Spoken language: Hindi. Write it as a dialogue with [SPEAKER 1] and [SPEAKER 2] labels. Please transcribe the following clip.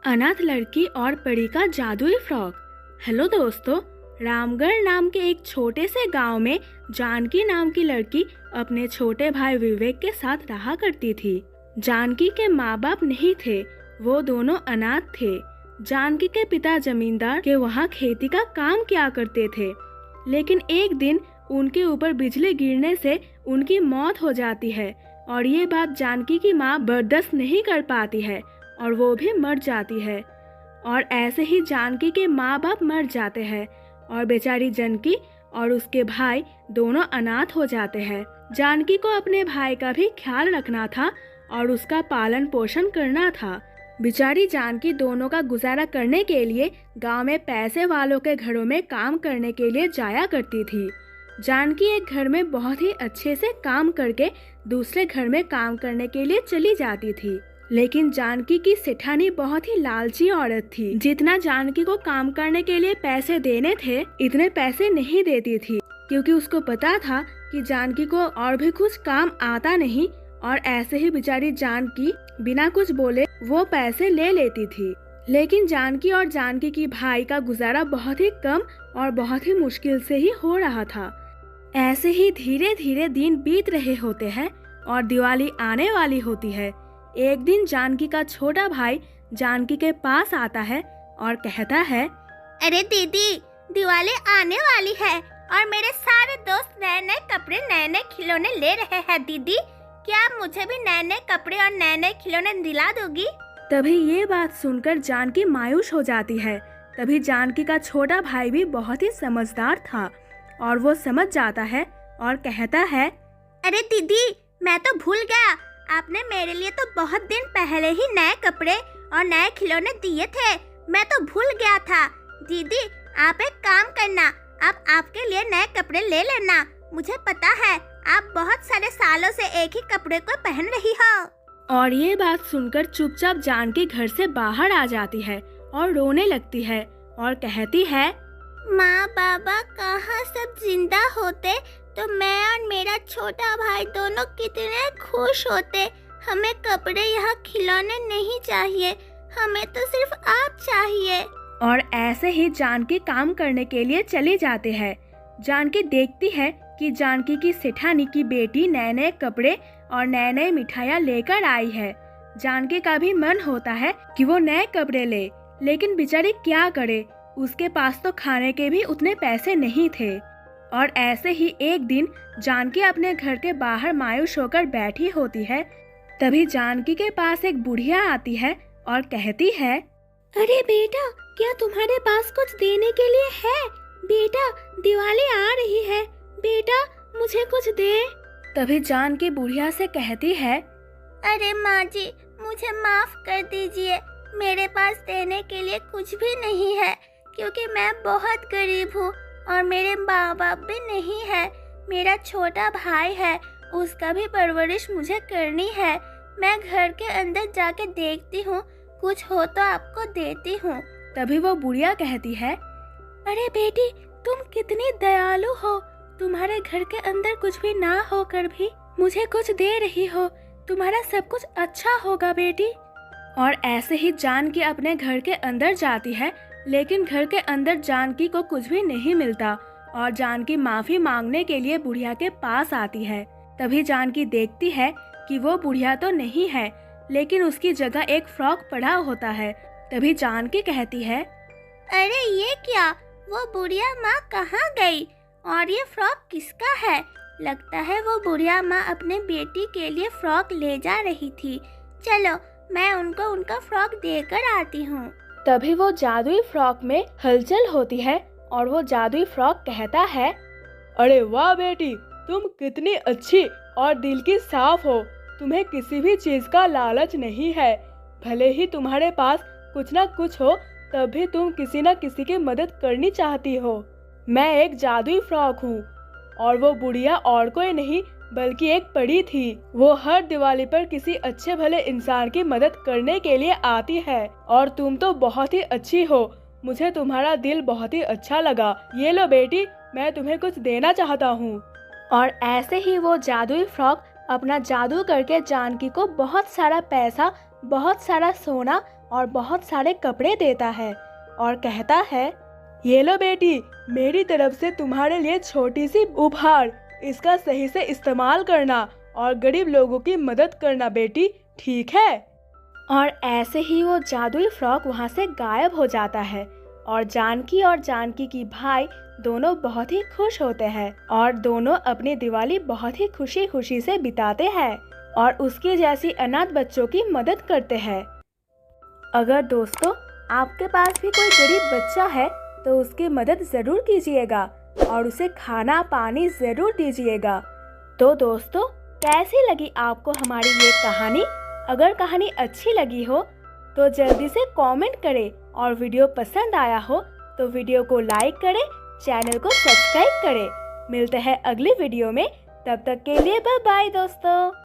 [SPEAKER 1] अनाथ लड़की और परी का जादुई फ्रॉक। हेलो दोस्तों, रामगढ़ नाम के एक छोटे से गांव में जानकी नाम की लड़की अपने छोटे भाई विवेक के साथ रहा करती थी। जानकी के माँ बाप नहीं थे, वो दोनों अनाथ थे। जानकी के पिता जमींदार के वहाँ खेती का काम किया करते थे, लेकिन एक दिन उनके ऊपर बिजली गिरने से उनकी मौत हो जाती है और ये बात जानकी की माँ बर्दाश्त नहीं कर पाती है और वो भी मर जाती है। और ऐसे ही जानकी के माँ बाप मर जाते हैं और बेचारी जानकी और उसके भाई दोनों अनाथ हो जाते हैं। जानकी को अपने भाई का भी ख्याल रखना था और उसका पालन पोषण करना था। बेचारी जानकी दोनों का गुजारा करने के लिए गांव में पैसे वालों के घरों में काम करने के लिए जाया करती थी। जानकी एक घर में बहुत ही अच्छे से काम करके दूसरे घर में काम करने के लिए चली जाती थी, लेकिन जानकी की सेठानी बहुत ही लालची औरत थी। जितना जानकी को काम करने के लिए पैसे देने थे, इतने पैसे नहीं देती थी, क्योंकि उसको पता था कि जानकी को और भी कुछ काम आता नहीं और ऐसे ही बेचारी जानकी बिना कुछ बोले वो पैसे ले लेती थी। लेकिन जानकी और जानकी की भाई का गुजारा बहुत ही कम और बहुत ही मुश्किल से ही हो रहा था। ऐसे ही धीरे धीरे दिन बीत रहे होते हैं और दिवाली आने वाली होती है। एक दिन जानकी का छोटा भाई जानकी के पास आता है और कहता है,
[SPEAKER 2] अरे दीदी, दिवाली आने वाली है और मेरे सारे दोस्त नए नए कपड़े नए नए खिलौने ले रहे हैं। दीदी, क्या आप मुझे भी नए नए कपड़े और नए नए खिलौने दिला दोगी?
[SPEAKER 1] तभी ये बात सुनकर जानकी मायूस हो जाती है। तभी जानकी का छोटा भाई भी बहुत ही समझदार था और वो समझ जाता है और कहता है,
[SPEAKER 2] अरे दीदी, मैं तो भूल गया, आपने मेरे लिए तो बहुत दिन पहले ही नए कपड़े और नए खिलौने दिए थे। मैं तो भूल गया था। दीदी, आप एक काम करना, आप आपके लिए नए कपड़े ले लेना। मुझे पता है आप बहुत सारे सालों से एक ही कपड़े को पहन रही हो।
[SPEAKER 1] और ये बात सुनकर चुपचाप जानकी घर से बाहर आ जाती है और रोने लगती है और कहती है,
[SPEAKER 2] माँ बाबा कहाँ सब जिंदा होते तो मैं और मेरा छोटा भाई दोनों कितने खुश होते। हमें कपड़े यहाँ खिलौने नहीं चाहिए, हमें तो सिर्फ आप चाहिए।
[SPEAKER 1] और ऐसे ही जानकी काम करने के लिए चले जाते हैं। जानकी देखती है कि जानकी की सेठानी की बेटी नए नए कपड़े और नए नए मिठाइयाँ लेकर आई है। जानकी का भी मन होता है कि वो नए कपड़े ले, लेकिन बेचारी क्या करे, उसके पास तो खाने के भी उतने पैसे नहीं थे। और ऐसे ही एक दिन जानकी अपने घर के बाहर मायूस होकर बैठी होती है। तभी जानकी के पास एक बुढ़िया आती है और कहती है,
[SPEAKER 2] अरे बेटा, क्या तुम्हारे पास कुछ देने के लिए है? बेटा, दिवाली आ रही है, बेटा मुझे कुछ दे।
[SPEAKER 1] तभी जानकी बुढ़िया से कहती है,
[SPEAKER 2] अरे माँ जी, मुझे माफ कर दीजिए, मेरे पास देने के लिए कुछ भी नहीं है, क्योंकि मैं बहुत गरीब हूँ और मेरे माँ बाप भी नहीं है। मेरा छोटा भाई है, उसका भी परवरिश मुझे करनी है। मैं घर के अंदर जाके देखती हूँ, कुछ हो तो आपको देती हूँ।
[SPEAKER 1] तभी वो बुढ़िया कहती है,
[SPEAKER 2] अरे बेटी, तुम कितनी दयालु हो, तुम्हारे घर के अंदर कुछ भी ना होकर भी मुझे कुछ दे रही हो। तुम्हारा सब कुछ अच्छा होगा बेटी।
[SPEAKER 1] और ऐसे ही जानकी अपने घर के अंदर जाती है, लेकिन घर के अंदर जानकी को कुछ भी नहीं मिलता और जानकी माफी मांगने के लिए बुढ़िया के पास आती है। तभी जानकी देखती है कि वो बुढ़िया तो नहीं है, लेकिन उसकी जगह एक फ्रॉक पड़ा होता है। तभी जानकी कहती है,
[SPEAKER 2] अरे ये क्या, वो बुढ़िया माँ कहाँ गई और ये फ्रॉक किसका है? लगता है वो बुढ़िया माँ अपने बेटी के लिए फ्रॉक ले जा रही थी। चलो, मैं उनको उनका फ्रॉक देकर आती हूँ।
[SPEAKER 1] तभी वो जादुई फ्रॉक में हलचल होती है और वो जादुई फ्रॉक कहता है,
[SPEAKER 3] अरे वाह बेटी, तुम कितनी अच्छी और दिल की साफ हो। तुम्हें किसी भी चीज का लालच नहीं है। भले ही तुम्हारे पास कुछ ना कुछ हो, तब भी तुम किसी न किसी की मदद करनी चाहती हो। मैं एक जादुई फ्रॉक हूँ और वो बुढ़िया और कोई नहीं बल्कि एक परी थी। वो हर दिवाली पर किसी अच्छे भले इंसान की मदद करने के लिए आती है और तुम तो बहुत ही अच्छी हो। मुझे तुम्हारा दिल बहुत ही अच्छा लगा। ये लो बेटी, मैं तुम्हें कुछ देना चाहता हूँ।
[SPEAKER 1] और ऐसे ही वो जादुई फ्रॉक अपना जादू करके जानकी को बहुत सारा पैसा, बहुत सारा सोना और बहुत सारे कपड़े देता है और कहता है,
[SPEAKER 3] ये लो बेटी, मेरी तरफ से तुम्हारे लिए छोटी सी उपहार। इसका सही से इस्तेमाल करना और गरीब लोगों की मदद करना बेटी, ठीक है?
[SPEAKER 1] और ऐसे ही वो जादुई फ्रॉक वहाँ से गायब हो जाता है और जानकी की भाई दोनों बहुत ही खुश होते हैं और दोनों अपनी दिवाली बहुत ही खुशी खुशी से बिताते हैं और उसके जैसी अनाथ बच्चों की मदद करते हैं। अगर दोस्तों आपके पास भी कोई गरीब बच्चा है तो उसकी मदद ज़रूर कीजिएगा और उसे खाना पानी ज़रूर दीजिएगा। तो दोस्तों कैसी लगी आपको हमारी ये कहानी? अगर कहानी अच्छी लगी हो तो जल्दी से कमेंट करें और वीडियो पसंद आया हो तो वीडियो को लाइक करें, चैनल को सब्सक्राइब करें। मिलते हैं अगली वीडियो में, तब तक के लिए बाय बाय दोस्तों।